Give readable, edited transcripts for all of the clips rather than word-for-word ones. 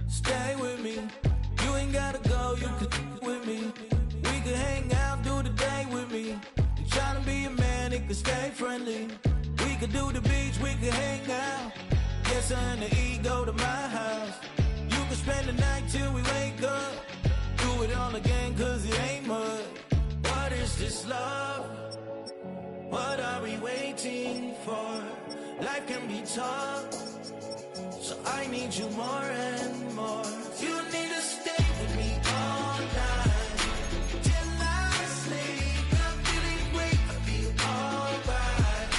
Stay with me. You ain't gotta go, you can with me. We can hang out, do the day with me. You tryna be a man, it can stay friendly. We could do the beach, we can hang out. Yes, her and the E go to my house. You can spend the night till we wake up. Do it all again, cause it ain't mud. What is this love? What are we waiting for? Life can be tough, so I need you more and more. You need to stay with me all night till I sleep. I'm feeling great, I'll be alright.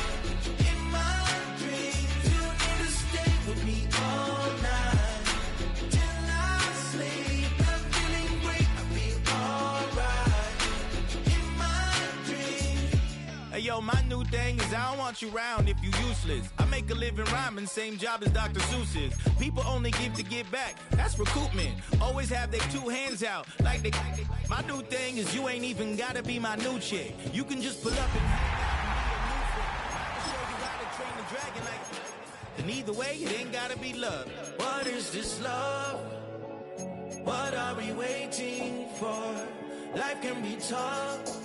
In my dreams, you need to stay with me all night till I sleep. I'm feeling great, I'll be alright. In my dreams. Hey yo, my new thing is I don't want you around if you useless. I make a living rhyming, same job as Dr. Seuss's. People only give to give back, that's recoupment. Always have their two hands out, like they. My new thing is you ain't even gotta be my new chick. You can just pull up and show you how to train the dragon like. And either way, it ain't gotta be love. What is this love? What are we waiting for? Life can be tough.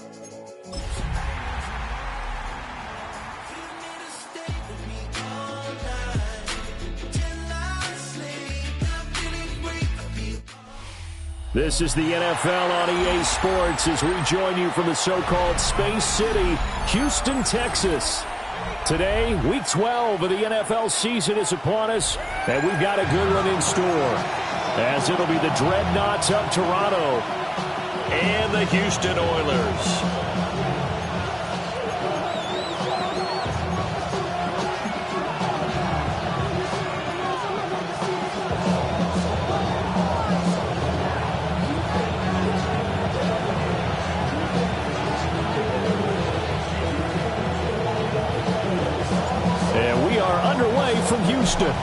This is the NFL on EA Sports as we join you from the so-called Space City, Houston, Texas. Today, Week 12 of the NFL season is upon us, and we've got a good one in store, as it'll be the Dreadnoughts of Toronto and the Houston Oilers. From Houston.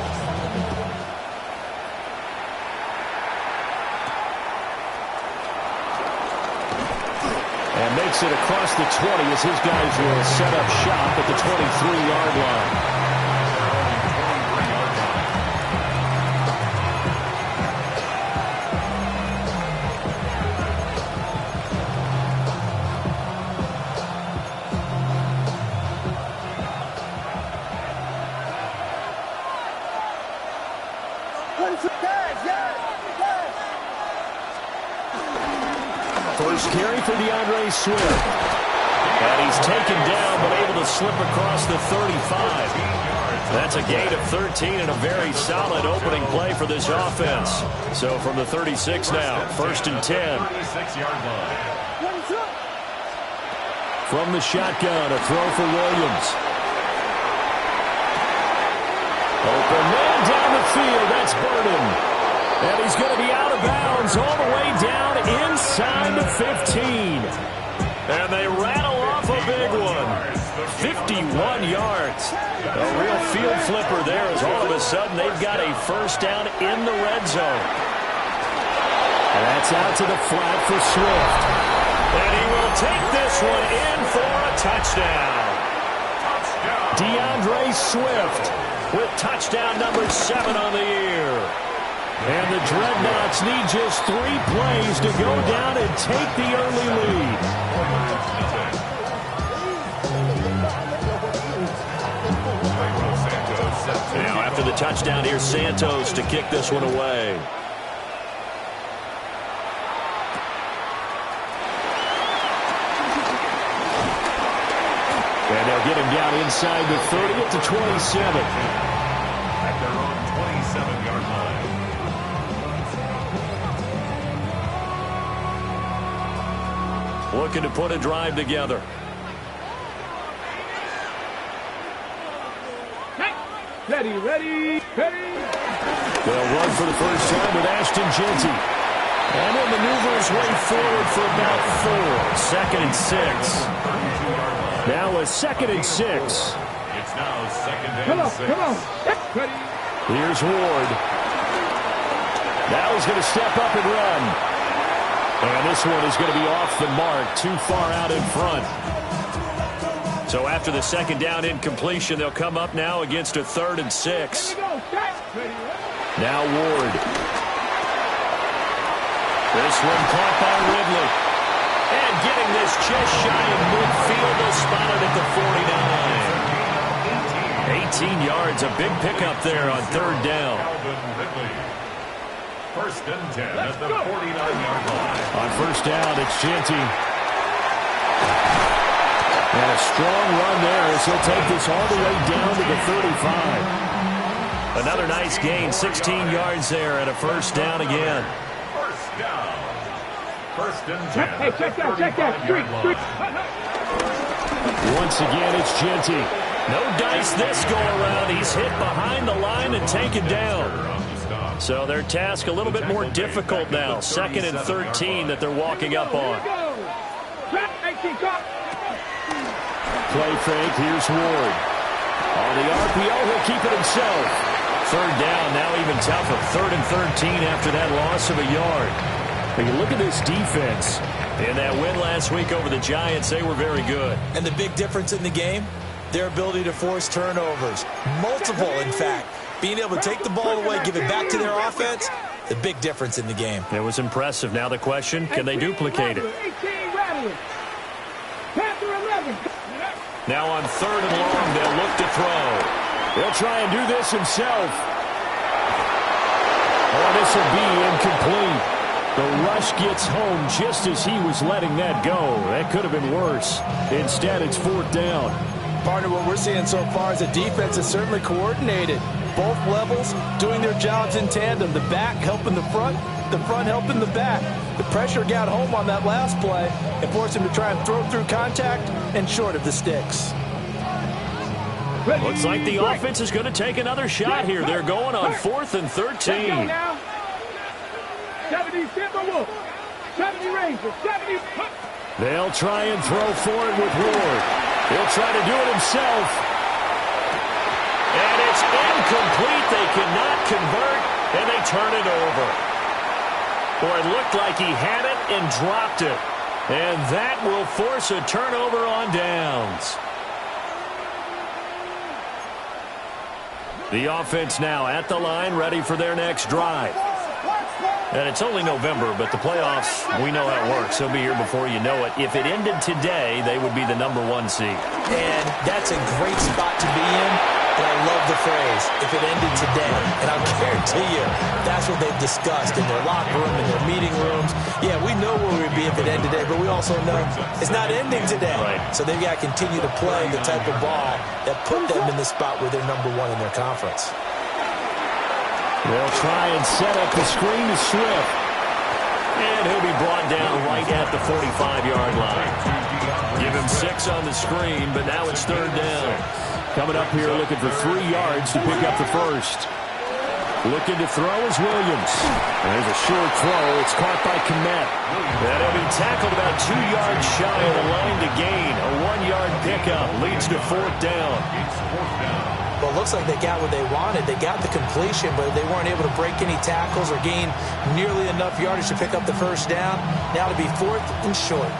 And makes it across the 20 as his guys will set up shop at the 23-yard line. First carry for Swift. And he's taken down, but able to slip across the 35. That's a gain of 13 and a very solid opening play for this offense. So from the 36 now, 1st and 10. From the shotgun, a throw for Williams. Open man down the field, that's Burden. And he's going to be out of bounds all the way down inside the 15. And they rattle off a big one. 51 yards. A real field flipper there as all of a sudden they've got a first down in the red zone. And that's out to the flat for Swift. And he will take this one in for a touchdown. DeAndre Swift with touchdown number 7 on the year. And the Dreadnoughts need just 3 plays to go down and take the early lead. Now after the touchdown, here's Santos to kick this one away. And they'll get him down inside the 30 at the 27. At their own 27-yard line. Looking to put a drive together. Ready. They'll run for the first time with Ashton Jeanty. And he'll maneuver his way forward for about 4. 2nd and 6. Now a 2nd and 6. It's now 2nd and 6. Come on. Ready. Here's Ward. Now he's going to step up and run. And this one is going to be off the mark, too far out in front. So after the 2nd down incompletion, they'll come up now against a 3rd and 6. Now Ward. This one caught by Ridley. And getting this just shy of midfield, they'll spot it at the 49. 18 yards, a big pickup there on third down. First and 10 at the 49-yard line. On first down, it's Genty. And a strong run there as he'll take this all the way down to the 35. Another nice gain, 16 yards there and a first down again. First down. First and 10. Hey, check that. Street. Once again, it's Genty. No dice this go around. He's hit behind the line and taken down. So their task a little bit more difficult now. Second and 13 that they're walking up on. Play fake. Here's Ward. On the RPO, he'll keep it himself. Third down, now even tougher. Third and 13 after that loss of a yard. But you look at this defense. In that win last week over the Giants, they were very good. And the big difference in the game, their ability to force turnovers. Multiple, in fact. Being able to take the ball away, give it back to their offense, the big difference in the game. It was impressive. Now the question, can they duplicate it? Now on third and long, they'll look to throw. He'll try and do this himself. Oh, this will be incomplete. The rush gets home just as he was letting that go. That could have been worse. Instead, it's fourth down. Partner, what we're seeing so far is the defense is certainly coordinated. Both levels doing their jobs in tandem. The back helping the front helping the back. The pressure got home on that last play and forced him to try and throw through contact and short of the sticks. Looks like the offense is going to take another shot here. They're going on fourth and 13. 70 Timberwolves, 70 Rangers, 70. They'll try and throw for it with Ward. He'll try to do it himself. And it's incomplete. They cannot convert, and they turn it over. Boy, it looked like he had it and dropped it. And that will force a turnover on downs. The offense now at the line, ready for their next drive. And it's only November, but the playoffs, we know how it works. They'll be here before you know it. If it ended today, they would be the #1 seed. And that's a great spot to be in. And I love the phrase, if it ended today. And I'll guarantee you, that's what they've discussed in their locker room, in their meeting rooms. Yeah, we know where we'd be if it ended today, but we also know it's not ending today. Right. So they've got to continue to play the type of ball that put them in the spot where they're #1 in their conference. They'll try and set up the screen to Swift. And he'll be brought down right at the 45-yard line. Give him 6 on the screen, but now it's third down. Coming up here looking for 3 yards to pick up the first. Looking to throw is Williams. There's a short throw. It's caught by Kmet. And he'll be tackled about 2 yards shy of the line to gain. A 1-yard pickup leads to fourth down. Well, it looks like they got what they wanted. They got the completion, but they weren't able to break any tackles or gain nearly enough yardage to pick up the first down. Now to be fourth and short.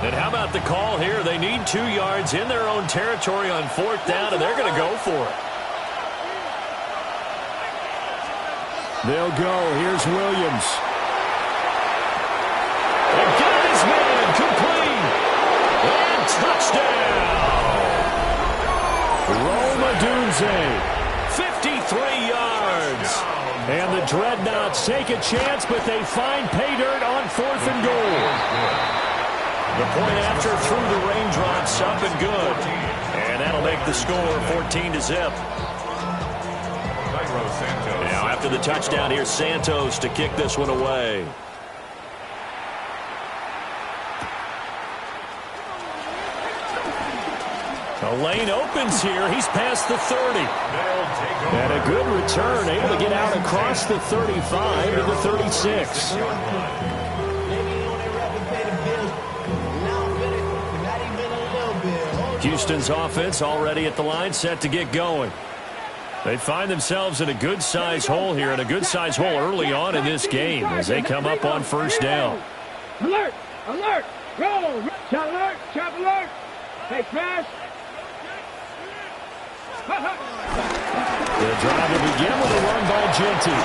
And how about the call here? They need 2 yards in their own territory on fourth down, and they're going to go for it. They'll go. Here's Williams. And got his man complete. And touchdown. Roma Dunze, 53 yards. And the Dreadnoughts take a chance, but they find pay dirt on fourth and goal. The point after through the raindrops, up and good. And that'll make the score 14-0. Now after the touchdown, here's Santos to kick this one away. The lane opens here. He's past the 30. And a good return, able to get out across the 35 to the 36. Houston's offense already at the line, set to get going. They find themselves in a good-sized hole here, and a good-sized hole early on in this game as they come up on first down. Alert! Alert! Roll! Chop alert! Chop alert! Hey, crash! The drive will begin with a run by Genty.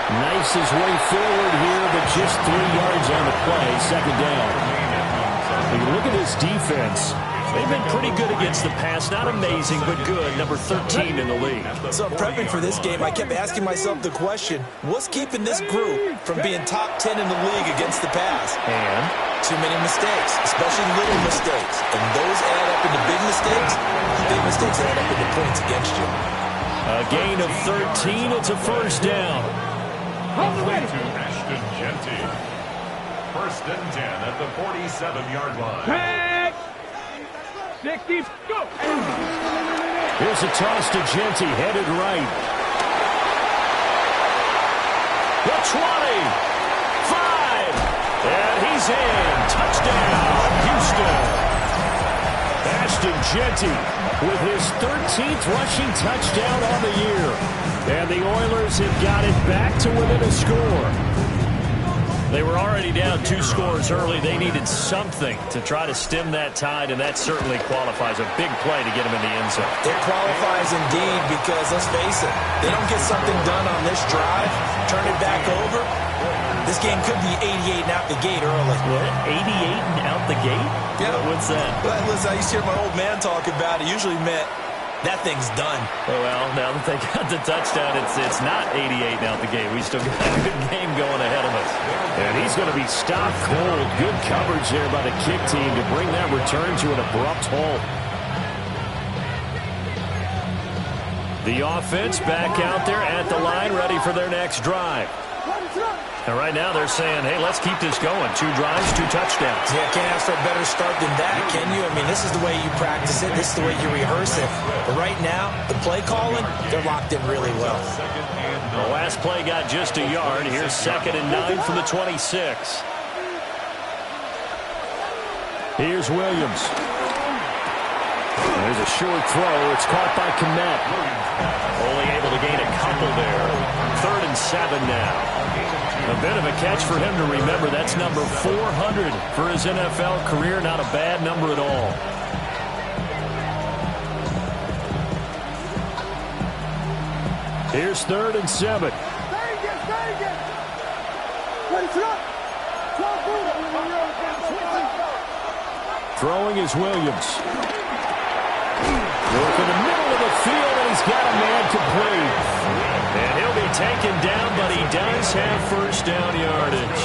Knifes his way forward here, but just 3 yards on the play. Second down. When you look at this defense, they've been pretty good against the pass. Not amazing, but good. Number 13 in the league. So prepping for this game, I kept asking myself the question, what's keeping this group from being top 10 in the league against the pass? And too many mistakes, especially little mistakes. And those add up into big mistakes. Big mistakes add up into points against you. A gain of 13. It's a first down. Complete to Ashton Genty. First and 10 at the 47-yard line. Tag! 60, go! Here's a toss to Genty, headed right. The 20, 5, and he's in. Touchdown, Houston. Ashton Genty with his 13th rushing touchdown on the year. And the Oilers have got it back to within a score. They were already down 2 scores early. They needed something to try to stem that tide, and that certainly qualifies. A big play to get them in the end zone. It qualifies indeed because, let's face it, they don't get something done on this drive, turn it back over, this game could be 88 and out the gate early. What? 88 and out the gate? Yeah. What's that? Well, listen, I used to hear my old man talk about it. Usually meant that thing's done. Oh, well, now that they got the touchdown, it's not 88 and out the gate. We still got a good game going ahead of us. And he's going to be stopped cold. Good coverage there by the kick team to bring that return to an abrupt halt. The offense back out there at the line, ready for their next drive. And right now they're saying, hey, let's keep this going. 2 drives, 2 touchdowns. Yeah, can't ask for a better start than that, can you? I mean, this is the way you practice it. This is the way you rehearse it. But right now, the play calling, they're locked in really well. The last play got just a yard. Here's 2nd and 9 from the 26. Here's Williams. There's a short throw. It's caught by Kmet. Only able to gain a couple there. 3rd and 7 now. A bit of a catch for him to remember. That's number 400 for his NFL career. Not a bad number at all. Here's 3rd and 7. Throwing is Williams. Look in the middle of the field, and he's got a man complete. And he'll be taken down, but he does have first down yardage.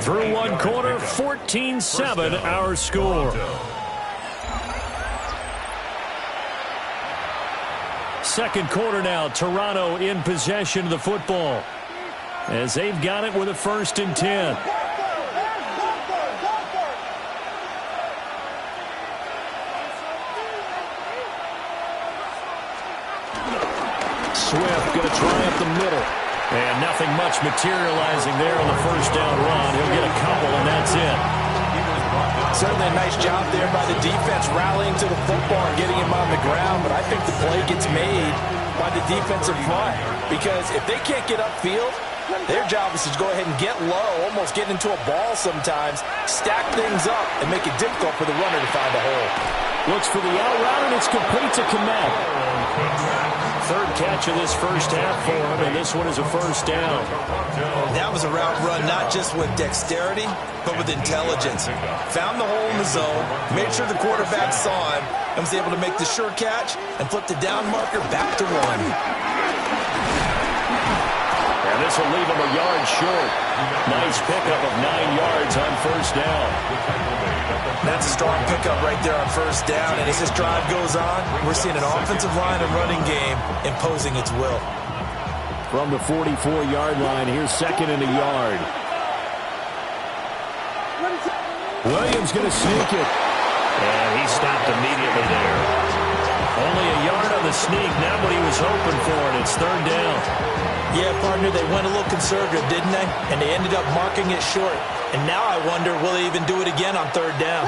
Through one quarter, 14-7 our score. Second quarter now, Toronto in possession of the football as they've got it with a 1st and 10. Swift going to try up the middle. And nothing much materializing there on the first down run. He'll get a couple, and that's it. Certainly a nice job there by the defense rallying to the football and getting him on the ground. But I think the play gets made by the defensive front. Because if they can't get upfield, their job is to go ahead and get low, almost get into a ball sometimes, stack things up, and make it difficult for the runner to find a hole. Looks for the out route, and it's complete to Kmet. 3rd catch of this first half for him, and this one is a first down. That was a route run not just with dexterity, but with intelligence. Found the hole in the zone, made sure the quarterback saw him, and was able to make the sure catch and flip the down marker back to 1. And this will leave him a yard short. Nice pickup of 9 yards on first down. That's a strong pickup right there on first down. And as this drive goes on, we're seeing an offensive line and running game imposing its will. From the 44-yard line, here's 2nd and a yard. Williams going to sneak it. And he stopped immediately there. Only a yard on the sneak, not what he was hoping for, and it's 3rd down. Yeah, partner, they went a little conservative, didn't they? And they ended up marking it short. And now I wonder, will they even do it again on 3rd down?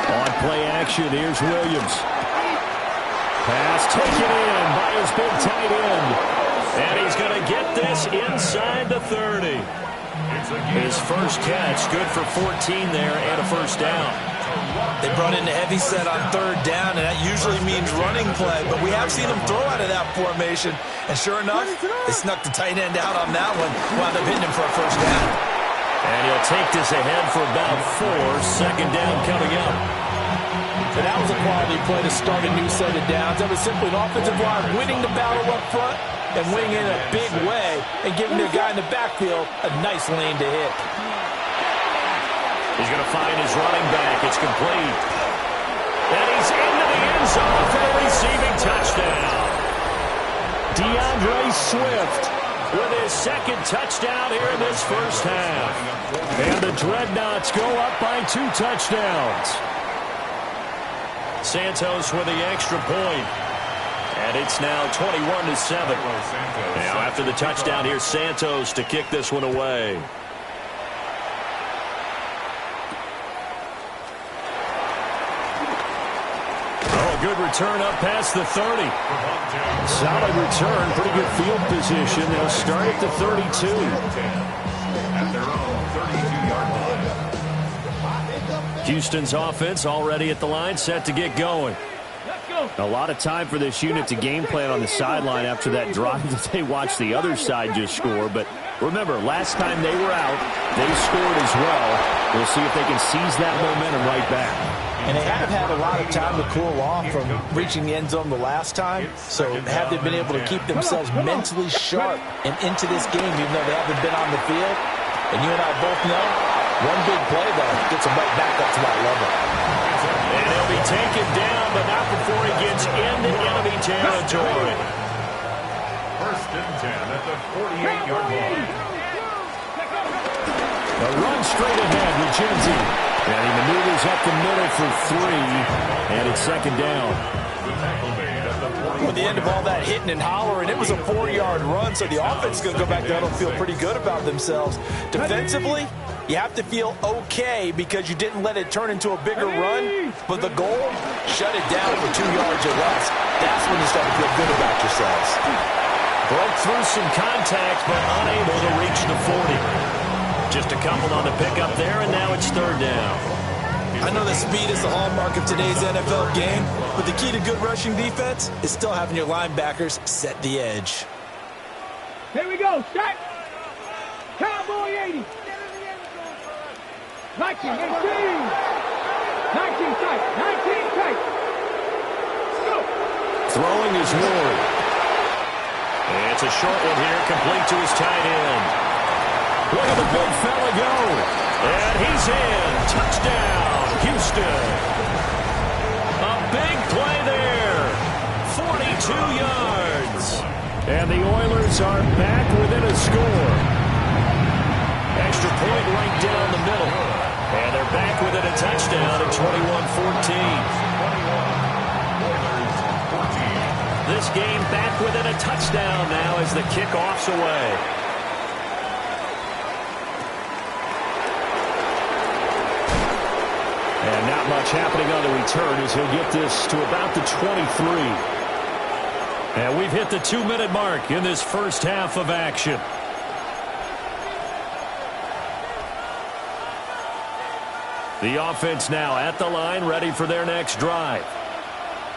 On play action, here's Williams. Pass taken in by his big tight end. And he's going to get this inside the 30. His first catch, good for 14 there and a first down. They brought in a heavy set on third down, and that usually means running play, but we have seen them throw out of that formation. And sure enough, they snuck the tight end out on that one, wound up hitting him for a first down. And he'll take this ahead for about 4. Second down coming up. And that was a quality play to start a new set of downs. That was simply an offensive line winning the battle up front and winning in a big way and giving their guy in the backfield a nice lane to hit. He's going to find his running back. It's complete. And he's into the end zone for the receiving touchdown. DeAndre Swift with his second touchdown here in this first half. And the Dreadnoughts go up by 2 touchdowns. Santos with the extra point. And it's now 21-7. Now after the touchdown, here's Santos to kick this one away. Oh, good return up past the 30. Solid return, pretty good field position. They'll start at the 32. At their own 32-yard line. Houston's offense already at the line, set to get going. A lot of time for this unit to game plan on the sideline after that drive that they watched the other side just score. But remember, last time they were out, they scored as well. We'll see if they can seize that momentum right back. And they have had a lot of time to cool off from reaching the end zone the last time. So have they been able to keep themselves mentally sharp and into this game, even though they haven't been on the field? And you and I both know, one big play, though, gets them right back up to that level. And he'll be taken down, but not before he gets into enemy territory. First and 10 at the 48-yard line. A run straight ahead with Genzi. And he maneuvers up the middle for 3, and it's second down. The tackle made at the 40. With the end of all that hitting and hollering, it was a 4-yard run, so the offense is going to go back down and feel pretty good about themselves. Defensively, you have to feel okay because you didn't let it turn into a bigger run, but the goal, shut it down for 2 yards or less. That's when you start to feel good about yourselves. Broke through some contact, but unable to reach the 40. Just a couple on the pickup there, and now it's third down. I know that speed is the hallmark of today's NFL game, but the key to good rushing defense is still having your linebackers set the edge. Here we go. Start. Cowboy 80. 19, 18. 19 tight. 19 tight. Go. Throwing is Ward. It's a short one here, complete to his tight end. Look at the big fella go. And he's in. Touchdown, Houston. A big play there. 42 yards. And the Oilers are back within a score. Extra point right down the middle. And they're back within a touchdown at 21-14. This game back within a touchdown now as the kickoff's away. And not much happening on the return as he'll get this to about the 23. And we've hit the 2-minute mark in this first half of action. The offense now at the line, ready for their next drive.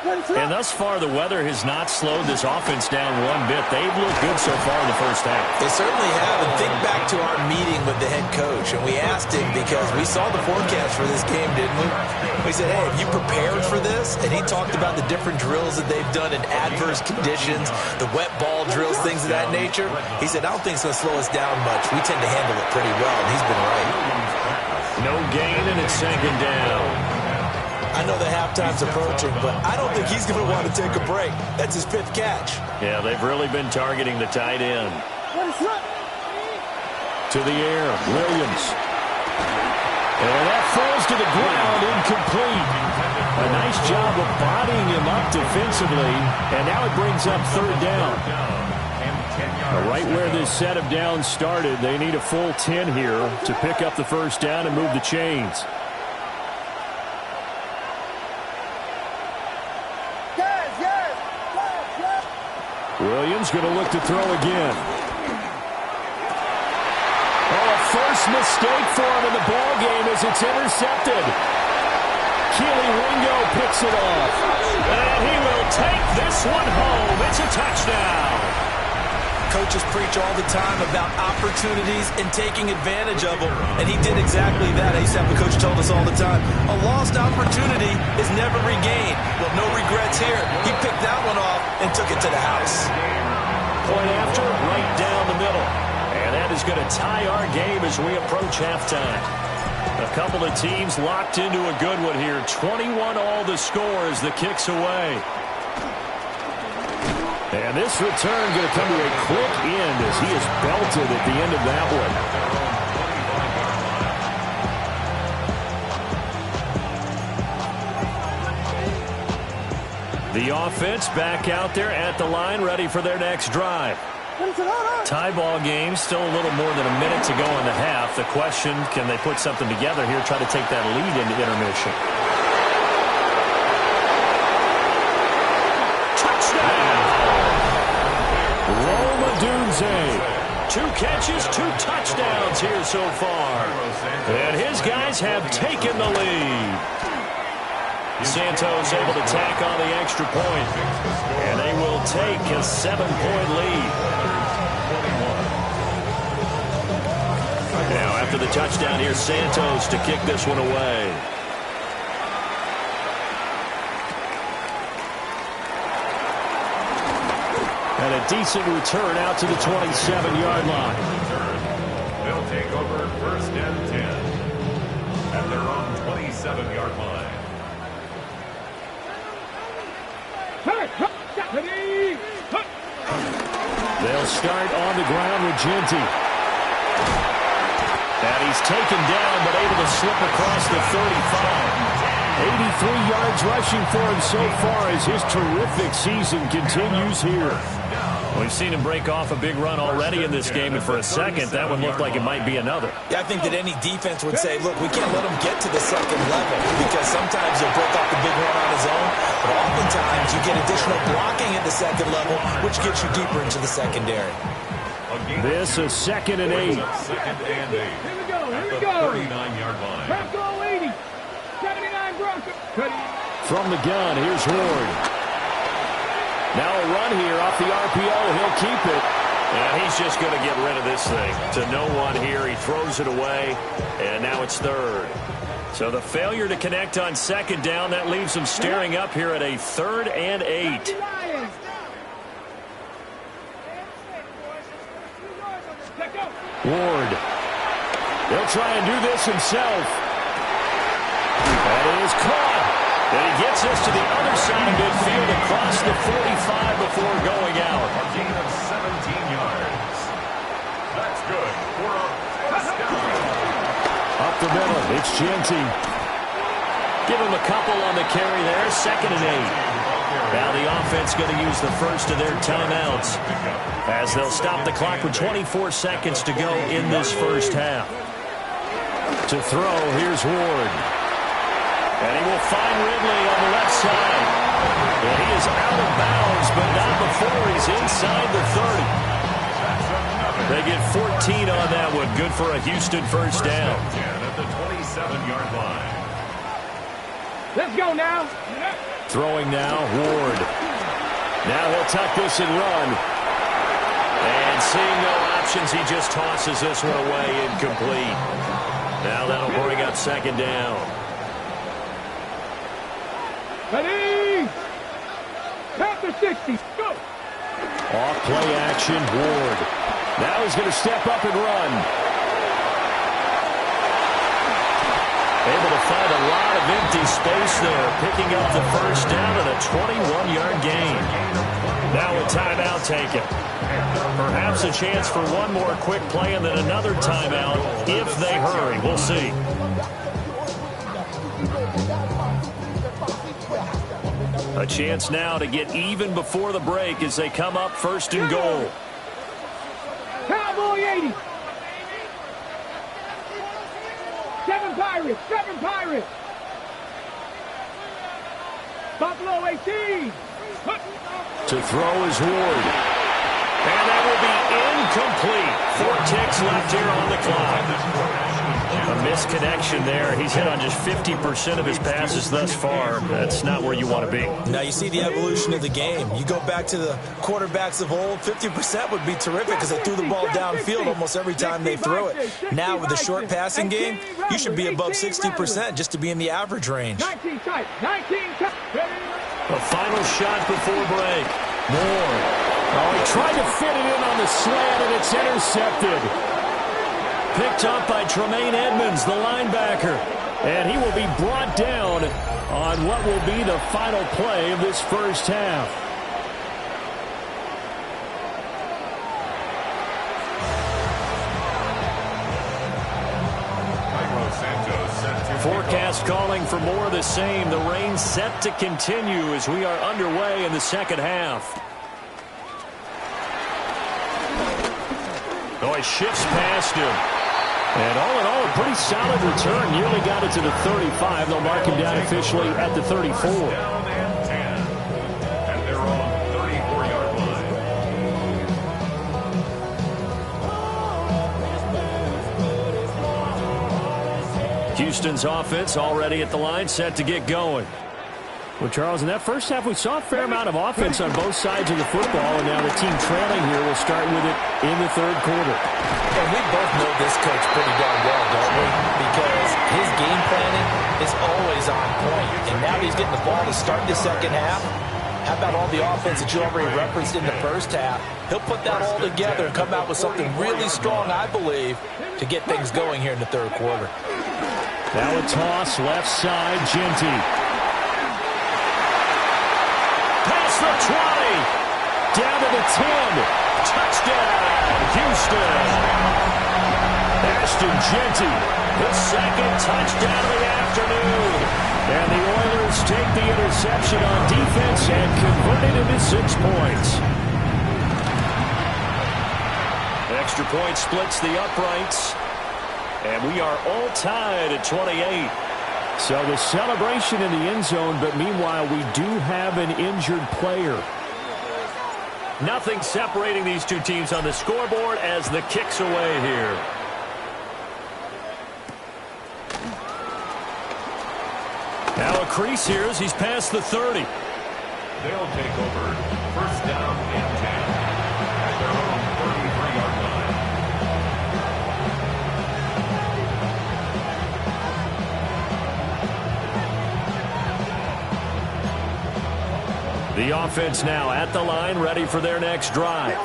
And thus far, the weather has not slowed this offense down one bit. They've looked good so far in the first half. They certainly have. And think back to our meeting with the head coach. And we asked him because we saw the forecast for this game, didn't we? We said, hey, have you prepared for this? And he talked about the different drills that they've done in adverse conditions, the wet ball drills, things of that nature. He said, I don't think it's going to slow us down much. We tend to handle it pretty well. And he's been right. No gain, and it's second down. I know the halftime's approaching, but I don't think he's going to want to take a break. That's his 5th catch. Yeah, they've really been targeting the tight end. To the air, Williams. And that falls to the ground, incomplete. A nice job of bodying him up defensively, and now it brings up third down. Right where this set of downs started, they need a full 10 here to pick up the first down and move the chains. Williams going to look to throw again. Oh, a First mistake for him in the ball game as it's intercepted. Keely Ringo picks it off. And he will take this one home. It's a touchdown. Coaches preach all the time about opportunities and taking advantage of them, and he did exactly that. I used to have a coach told us all the time, a lost opportunity is never regained. Well, no regrets here. He picked that one off and took it to the house. Point after, right down the middle. And that is going to tie our game as we approach halftime. A couple of teams locked into a good one here. 21 all the score as the kick's away. And this return going to come to a quick end as he is belted at the end of that one. The offense back out there at the line, ready for their next drive. Tie ball game, still a little more than a minute to go in the half. The question, can they put something together here, try to take that lead into intermission? Two catches, 2 touchdowns here so far. And his guys have taken the lead. Santos able to tack on the extra point. And they will take a 7-point lead. Now after the touchdown, here's Santos to kick this one away. And a decent return out to the 27-yard line. They'll take over first and 10 at their own 27-yard line. They'll start on the ground with Genty. And he's taken down but able to slip across the 35. 83 yards rushing for him so far as his terrific season continues here. We've seen him break off a big run already in this game, and for a second, that one looked like it might be another. Yeah, I think that any defense would say, look, we can't let him get to the second level because sometimes he'll break off the big run on his own, but oftentimes you get additional blocking at the second level, which gets you deeper into the secondary. This is 2nd and 8. Second and 8. Here we go, here we go. 39-yard line. Bronco 80. 79 Bronco. From the gun, here's Ward. Now a run here off the RPO. He'll keep it. And he's just going to get rid of this thing. To no one here. He throws it away. And now it's 3rd. So the failure to connect on 2nd down, that leaves him staring up here at a 3rd and 8. Ward. He'll try and do this himself. That is caught. And he gets us to the other side of midfield across the 45 before going out. A gain of 17 yards. That's good for a first down. Up the middle, it's Genty. Give him a couple on the carry there. 2nd and 8. Now the offense going to use the first of their timeouts as they'll stop the clock with 24 seconds to go in this first half. To throw, here's Ward. And he will find Ridley on the left side. And he is out of bounds, but not before he's inside the 30. They get 14 on that one. Good for a Houston first down. At the 27-yard line. Let's go now. Throwing now, Ward. Now he'll tuck this and run. And seeing no options, he just tosses this one away incomplete. Now that'll bring up 2nd down. Ready? Panther 60. Go. Off play action, Ward. Now he's going to step up and run. Able to find a lot of empty space there, picking up the first down and a 21-yard gain. Now a timeout taken. Perhaps a chance for one more quick play and then another timeout if they hurry. We'll see. A chance now to get even before the break as they come up 1st and goal. Cowboy 80. 7 Pirates. 7 Pirates. Buffalo 18. To throw is Ward. And that will be incomplete. 4 ticks left here on the clock. A misconnection there. He's hit on just 50% of his passes thus far. That's not where you want to be. Now you see the evolution of the game. You go back to the quarterbacks of old, 50% would be terrific because they threw the ball downfield almost every time they threw it. Now with the short passing game, you should be above 60% just to be in the average range. 19 tight. 19 tight. A final shot before break. Moore. Oh, he tried to fit it in on the slant, and it's intercepted. Picked up by Tremaine Edmonds, the linebacker. And he will be brought down on what will be the final play of this first half. Forecast calling for more of the same. The rain set to continue as we are underway in the second half. Oh, he shifts past him. And all in all, a pretty solid return. Nearly got it to the 35. They'll mark him down officially at the 34. Down and 10. And they're on the 34-yard line. Houston's offense already at the line, set to get going. Well, Charles, in that first half, we saw a fair amount of offense on both sides of the football, and now the team trailing here will start with it in the third quarter. And we both know this coach pretty darn well, don't we? Because his game planning is always on point. And now he's getting the ball to start the second half. How about all the offense that you already referenced in the first half? He'll put that all together and come out with something really strong, I believe, to get things going here in the third quarter. Now a toss, left side, Genty. Past the 20. Down to the 10. Touchdown, Houston. Ashton Genty, the second touchdown of the afternoon. And the Oilers take the interception on defense and convert it into 6 points. Extra point splits the uprights. And we are all tied at 28. So the celebration in the end zone, but meanwhile we do have an injured player. Nothing separating these two teams on the scoreboard as the kick's away here. Now a crease here as he's past the 30. They'll take over first down and 10 at their own 33-yard line. The offense now at the line, ready for their next drive.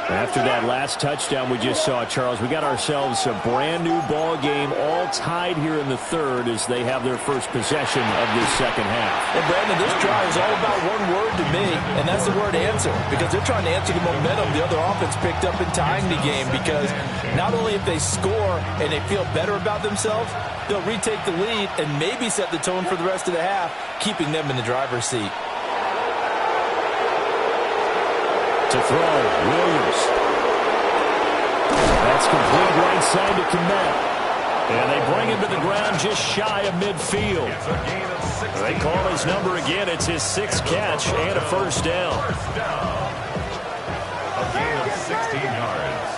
After that last touchdown we just saw, Charles, we got ourselves a brand-new ball game, all tied here in the third as they have their first possession of this second half. And, Brandon, this drive is all about one word to me, and that's the word answer, because they're trying to answer the momentum the other offense picked up in tying the game, because not only if they score and they feel better about themselves, they'll retake the lead and maybe set the tone for the rest of the half, keeping them in the driver's seat. To throw, Williams. That's complete right side to Komet. And they bring him to the ground just shy of midfield. It's a gain of 16. They call his number again. It's his 6th catch and a first down. First down. A gain of 16 yards.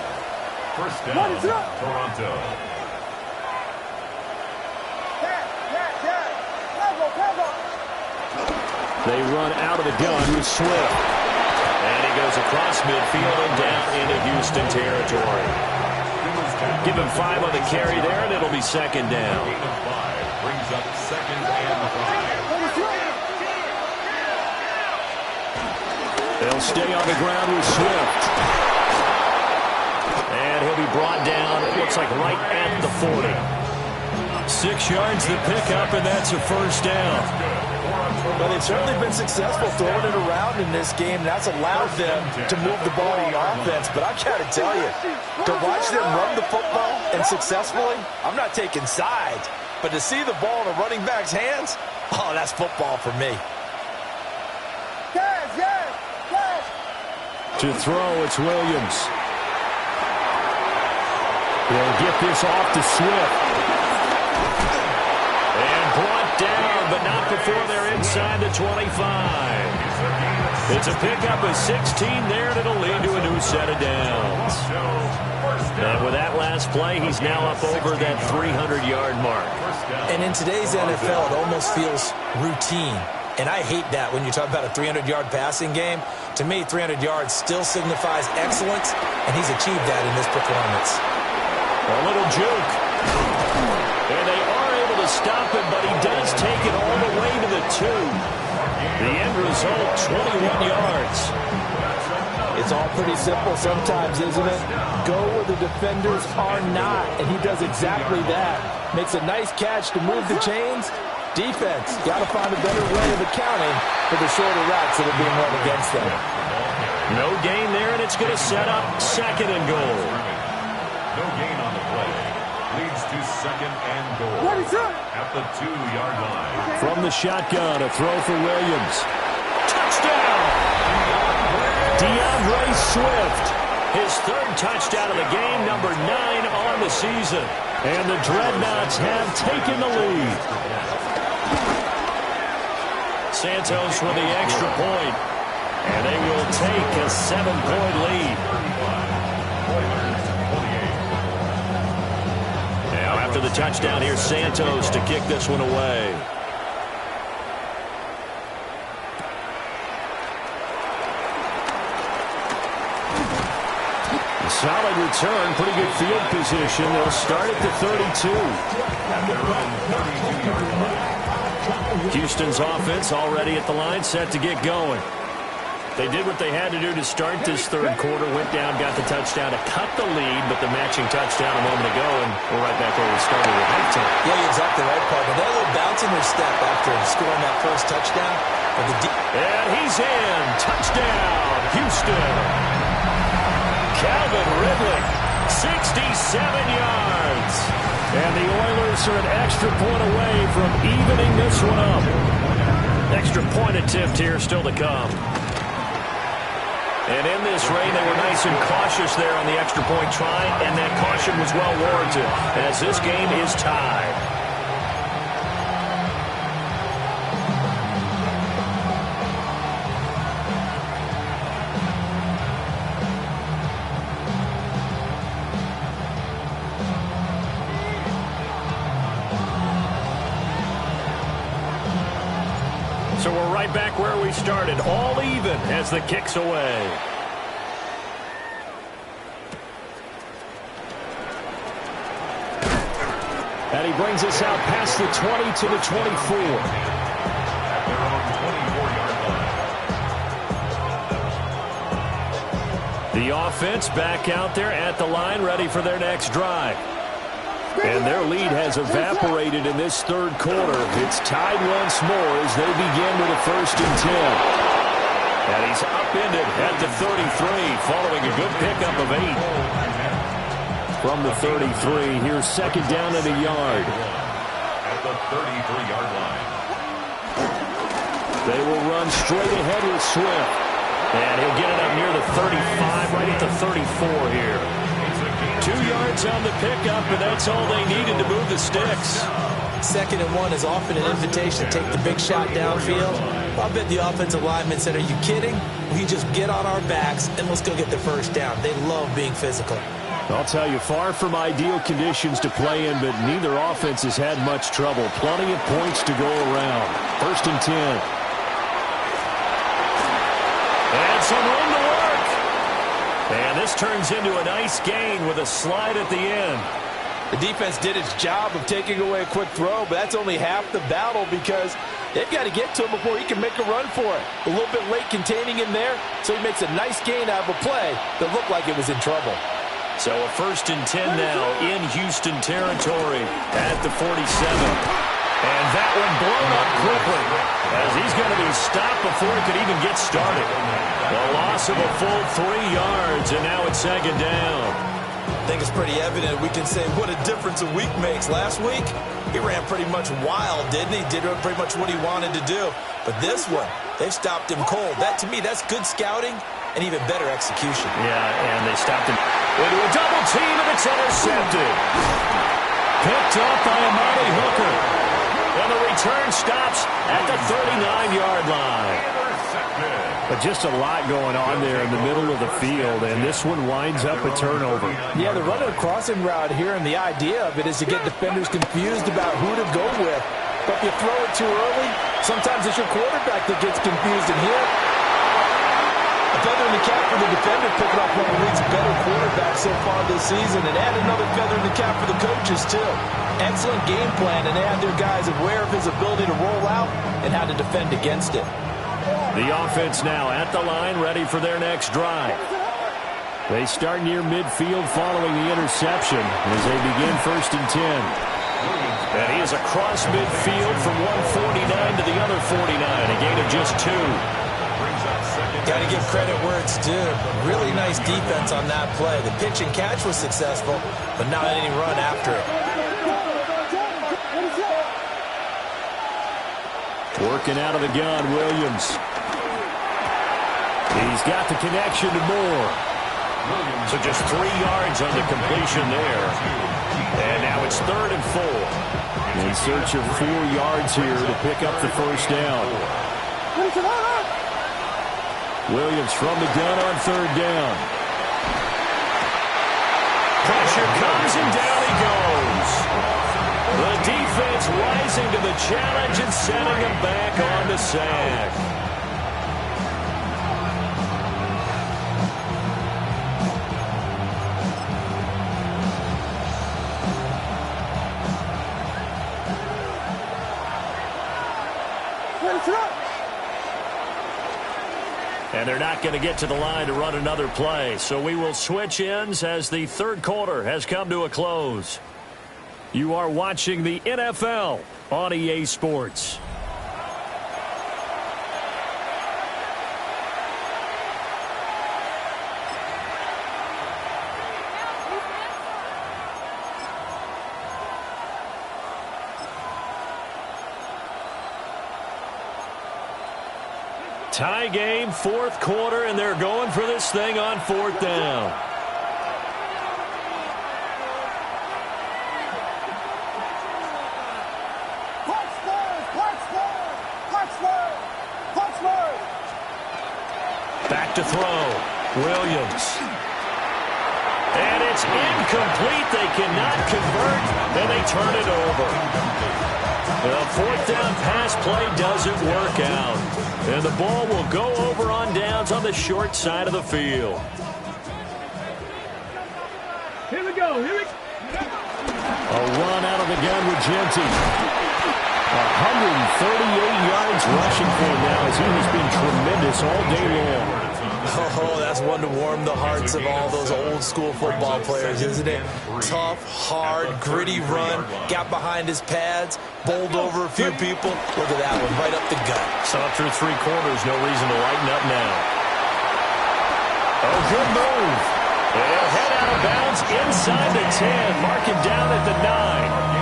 First down, Toronto. They run out of the gun with Swift. And he goes across midfield and down into Houston territory. Give him 5 on the carry there, and it'll be second down. Gain of 5 brings up second and 5. They'll stay on the ground with Swift. And he'll be brought down, it looks like right at the 40. 6 yards to pick up, and that's a first down. But they've certainly been successful throwing it around in this game. That's allowed them to move the ball on offense. But I've got to tell you, to watch them run the football and successfully, I'm not taking sides. But to see the ball in a running back's hands, oh, that's football for me. To throw, it's Williams. They'll get this off to Swift. And brought down, but not before they're inside the 25. It's a pickup of 16 there, and it'll lead to a new set of downs. And with that last play, he's now up over that 300-yard mark. And in today's NFL, it almost feels routine. And I hate that when you talk about a 300-yard passing game. To me, 300 yards still signifies excellence, and he's achieved that in this performance. A little juke. And they are able to stop him, but he does take it all the way to the 2. The end result, 21 yards. It's all pretty simple sometimes, isn't it? Go where the defenders are not, and he does exactly that. Makes a nice catch to move the chains. Defense, got to find a better way of accounting for the shorter routes that are being run against them. No gain there, and it's going to set up 2nd and goal. No gain on the play. Leads to 2nd and goal at the 2-yard line. From the shotgun, a throw for Williams. Touchdown! DeAndre Swift. His 3rd touchdown of the game, number 9 on the season. And the Dreadnoughts have taken the lead. Santos with the extra point. And they will take a 7-point lead. Now after the touchdown, here's Santos to kick this one away. A solid return, pretty good field position. They'll start at the 32. Houston's offense already at the line, set to get going. They did what they had to do to start this 3rd quarter, went down, got the touchdown to cut the lead, but the matching touchdown a moment ago, and we're right back where we started at halftime. Yeah, you're exactly right, partner. They're a little bounce in their step after scoring that first touchdown. And he's in. Touchdown, Houston. Calvin Ridley, 67 yards. And the Oilers are an extra point away from evening this one up. Extra point attempt here still to come. And in this rain, they were nice and cautious there on the extra point try, and that caution was well warranted as this game is tied. So we're right back where we started, all even as the kick's away. And he brings us out past the 20 to the 24. The offense back out there at the line, ready for their next drive. And their lead has evaporated in this 3rd quarter. It's tied once more as they begin with a 1st and 10. And he's upended at the 33, following a good pickup of 8. From the 33, here's 2nd down and a yard. At the 33-yard line. They will run straight ahead with Swift. And he'll get it up near the 35, right at the 34 here. 2 yards on the pickup, and that's all they needed to move the sticks. 2nd and 1 is often an invitation to take the big shot downfield. I bet the offensive linemen said, are you kidding? We just get on our backs and let's go get the 1st down. They love being physical. I'll tell you, far from ideal conditions to play in, but neither offense has had much trouble. Plenty of points to go around. 1st and 10. And some room to work. And this turns into a nice gain with a slide at the end. The defense did its job of taking away a quick throw, but that's only half the battle because they've got to get to him before he can make a run for it. A little bit late containing him there, so he makes a nice gain out of a play that looked like it was in trouble. So a 1st and 10 now in Houston territory at the 47. And that one blown up quickly as he's going to be stopped before he could even get started. The loss of a full 3 yards, and now it's 2nd down. I think it's pretty evident. We can say what a difference a week makes. Last week, he ran pretty much wild, didn't he? Did pretty much what he wanted to do. But this one, they stopped him cold. That, to me, that's good scouting and even better execution. Yeah, and they stopped him into a double team, and it's intercepted. Picked up by Amari Hooker. And the return stops at the 39-yard line. But just a lot going on there in the middle of the field, and this one winds up a turnover. Yeah, they're running a crossing route here, and the idea of it is to get defenders confused about who to go with. But if you throw it too early, sometimes it's your quarterback that gets confused. And here, a feather in the cap for the defender, picking up one of the league's better quarterbacks so far this season, and add another feather in the cap for the coaches, too. Excellent game plan, and they have their guys aware of his ability to roll out and how to defend against it. The offense now at the line, ready for their next drive. They start near midfield following the interception as they begin 1st and 10. And he is across midfield from 149 to the other 49, a gain of just 2. Got to give credit where it's due. Really nice defense on that play. The pitch and catch was successful, but not any run after it. Working out of the gun, Williams. He's got the connection to Moore. So just 3 yards on the completion there. And now it's 3rd and 4. In search of 4 yards here to pick up the first down. Williams from the gun on 3rd down. Pressure comes and down he goes. The defense rising to the challenge and setting him back on the sack. And they're not going to get to the line to run another play. So we will switch ends as the 3rd quarter has come to a close. You are watching the NFL on EA Sports. Tie game, 4th quarter, and they're going for this thing on 4th down. Back to throw. Williams. And it's incomplete. They cannot convert, and they turn it over. The 4th down pass play doesn't work out. And the ball will go over on downs on the short side of the field. Here we go. Here we go. A run out of the gun with Genty. 138 yards rushing for him now as he has been tremendous all day long. Oh, that's one to warm the hearts of all those old-school football players, isn't it? Tough, hard, gritty run, got behind his pads, bowled over a few people. Look at that one, right up the gut. So through 3 quarters, no reason to lighten up now. Oh, good move. They'll head out of bounds inside the 10, mark him down at the 9.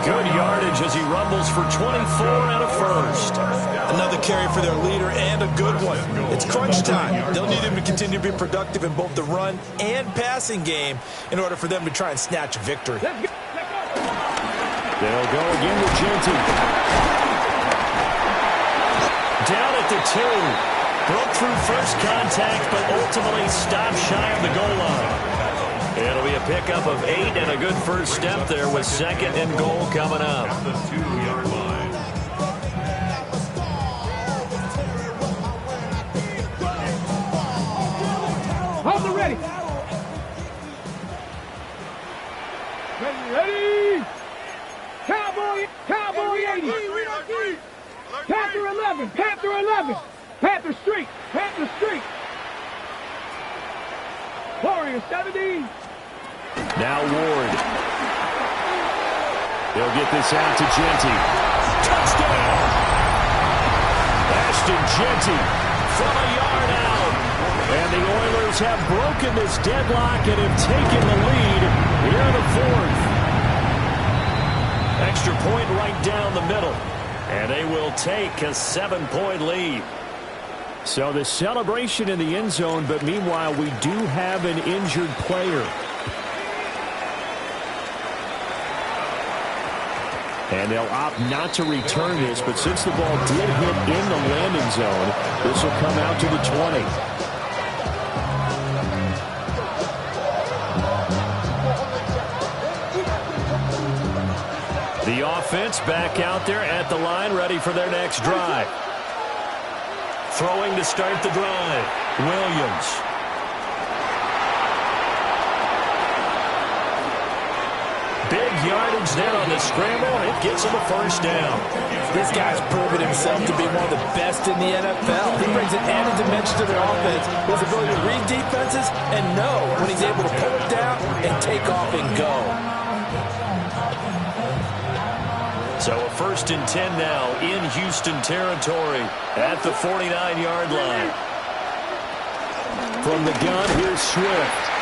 Good yardage as he rumbles for 24 and a first. Another carry for their leader and a good one. It's crunch time. They'll need him to continue to be productive in both the run and passing game in order for them to try and snatch a victory. They'll go again with Genty. Down at the 2. Broke through first contact, but ultimately stopped shy of the goal line. It'll be a pickup of 8 and a good first step there with 2nd and goal coming up. At the 2-yard line. Hold it ready. Ready. Cowboy 80. Panther 11. Panther 11. Panther Street. Panther Street. Warrior 70. Now Ward. They'll get this out to Genty. Touchdown! Ashton Genty from a yard out. And the Oilers have broken this deadlock and have taken the lead here in the 4th. Extra point right down the middle. And they will take a 7-point lead. So the celebration in the end zone, but meanwhile we do have an injured player. And they'll opt not to return this, but since the ball did hit in the landing zone, this will come out to the 20. The offense back out there at the line, ready for their next drive. Throwing to start the drive, Williams. Big yardage there on the scramble. It gets him a first down. This guy's proven himself to be one of the best in the NFL. He brings an added dimension to their offense. His ability to read defenses and know when he's able to pull it down and take off and go. So a 1st and 10 now in Houston territory at the 49-yard line. From the gun, here's Swift.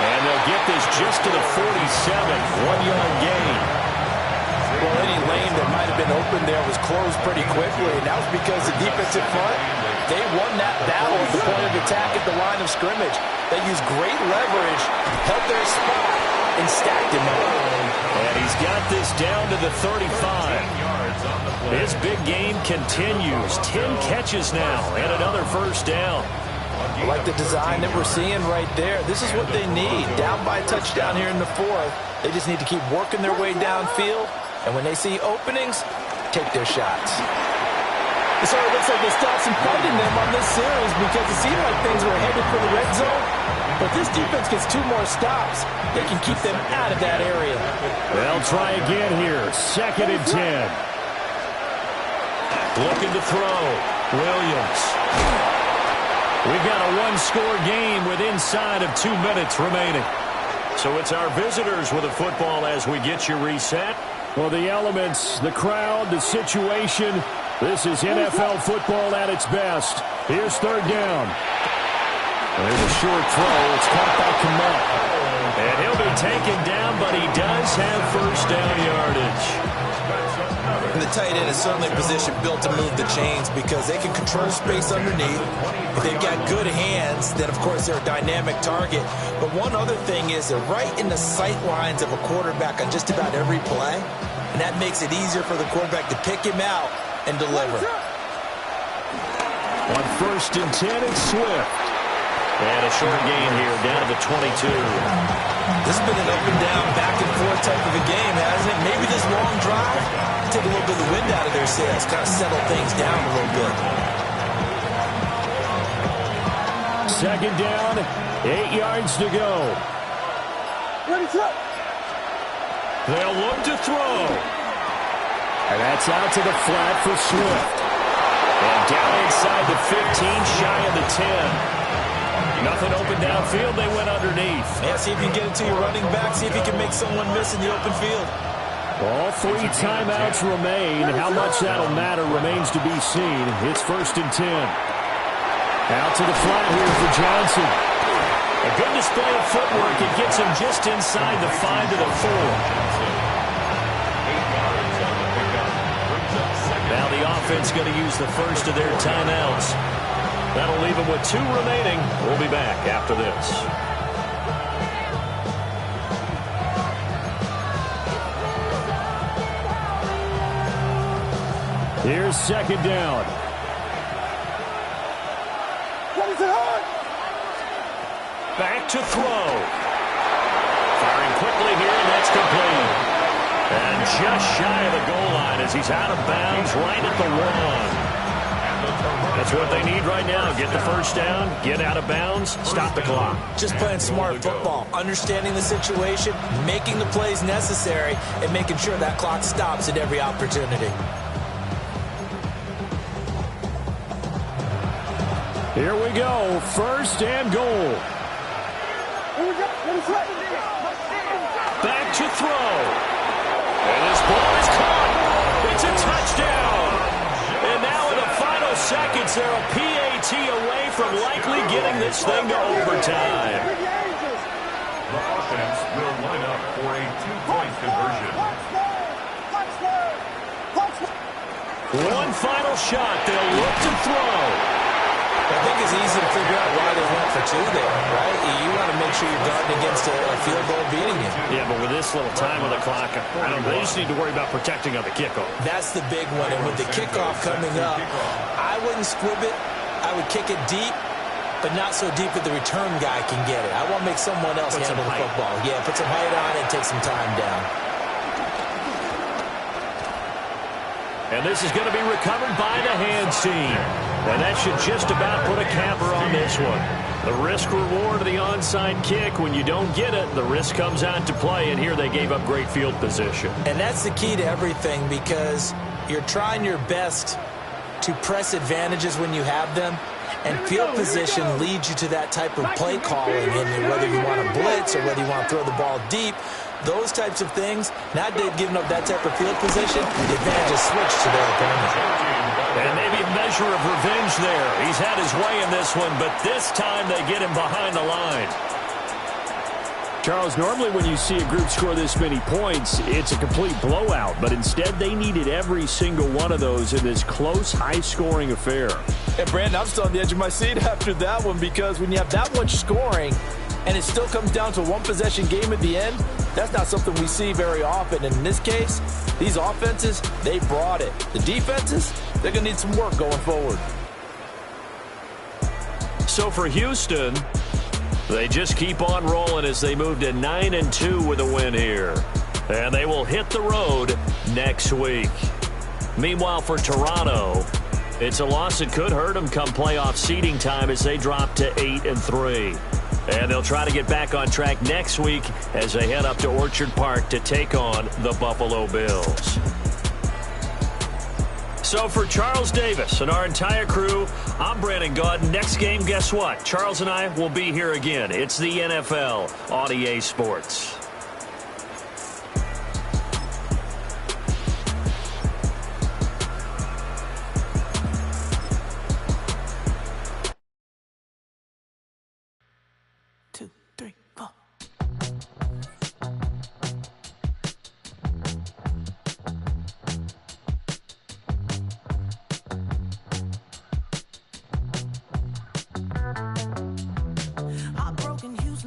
And they'll get this just to the 47, 1-yard gain. Well, any lane that might have been open there was closed pretty quickly, and that was because the defensive front, they won that battle at the point of attack at the line of scrimmage. They used great leverage, held their spot, and stacked him up. And he's got this down to the 35. His big game continues. 10 catches now and another first down. I like the design that we're seeing right there. This is what they need. Down by a touchdown here in the 4th. They just need to keep working their way downfield. And when they see openings, take their shots. So it looks like they still have some fight in them on this series because it seemed like things were headed for the red zone. But this defense gets 2 more stops. They can keep them out of that area. They'll try again here. 2nd and 10. Looking to throw. Williams. We've got a 1-score game with inside of 2 minutes remaining. So it's our visitors with the football as we get you reset. Well, the elements, the crowd, the situation. This is NFL football at its best. Here's 3rd down. There's a short throw. It's caught by Kmet. And he'll be taken down, but he does have first down yardage. And the tight end is certainly a position built to move the chains because they can control space underneath. If they've got good hands, then, of course, they're a dynamic target. But one other thing is they're right in the sight lines of a quarterback on just about every play. And that makes it easier for the quarterback to pick him out and deliver. On 1st and 10, it's Swift. And a short gain here down to the 22. This has been an up and down, back and forth type of a game, hasn't it? Maybe this long drive take a little bit of the wind out of their sails, kind of settle things down a little bit. 2nd down, 8 yards to go. They'll look to throw. And that's out to the flat for Swift. And down inside the 15, shy of the 10. Nothing open downfield. They went underneath. Yeah, see if you can get it to your running back. See if you can make someone miss in the open field. All 3 timeouts remain. How much that'll matter remains to be seen. It's 1st and 10. Out to the flat here for Johnson. A good display of footwork. It gets him just inside the 5 to the 4. Now the offense going to use the first of their timeouts. That'll leave them with 2 remaining. We'll be back after this. Here's 2nd down. Back to throw. Firing quickly here, and that's complete. And just shy of the goal line as he's out of bounds right at the 1. That's what they need right now. Get the first down, get out of bounds, stop the clock. Just playing smart football, understanding the situation, making the plays necessary, and making sure that clock stops at every opportunity. Here we go. 1st and goal. Back to throw. And this ball is caught. It's a touchdown. And now in the final seconds, they're a PAT away from likely getting this thing to overtime. The offense will line up for a 2-point conversion. One final shot. They'll look to throw. I think it's easy to figure out why they went for 2 there, right? You want to make make sure you're guarding against a field goal beating you. Yeah, but with this little time on the clock, they just need to worry about protecting on the kickoff. That's the big one. And with the kickoff coming up, I wouldn't squib it. I would kick it deep, but not so deep that the return guy can get it. I want to make someone else handle the football. Yeah, put some height on it and take some time down. And this is going to be recovered by the hands team. And that should just about put a capper on this one. The risk-reward of the onside kick, when you don't get it, the risk comes out to play, and here they gave up great field position. And that's the key to everything, because you're trying your best to press advantages when you have them, and field position leads you to that type of play calling, and whether you want to blitz or whether you want to throw the ball deep, those types of things, now they've given up that type of field position, the advantage is switched to their opponent. And maybe a measure of revenge there. He's had his way in this one, but this time they get him behind the line. Charles, normally when you see a group score this many points, it's a complete blowout, but instead they needed every single one of those in this close, high-scoring affair. And Brandon, I'm still on the edge of my seat after that one, because when you have that much scoring and it still comes down to a one-possession game at the end, that's not something we see very often. And in this case, these offenses, they brought it. The defenses, they're going to need some work going forward. So for Houston, they just keep on rolling as they move to 9-2 with a win here. And they will hit the road next week. Meanwhile, for Toronto, it's a loss that could hurt them come playoff seeding time as they drop to 8-3. And they'll try to get back on track next week as they head up to Orchard Park to take on the Buffalo Bills. So for Charles Davis and our entire crew, I'm Brandon Gaudin. Next game, guess what? Charles and I will be here again. It's the NFL on EA Sports.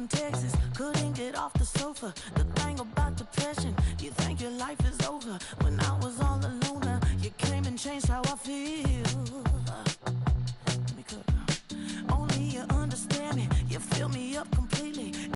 Texas, couldn't get off the sofa. The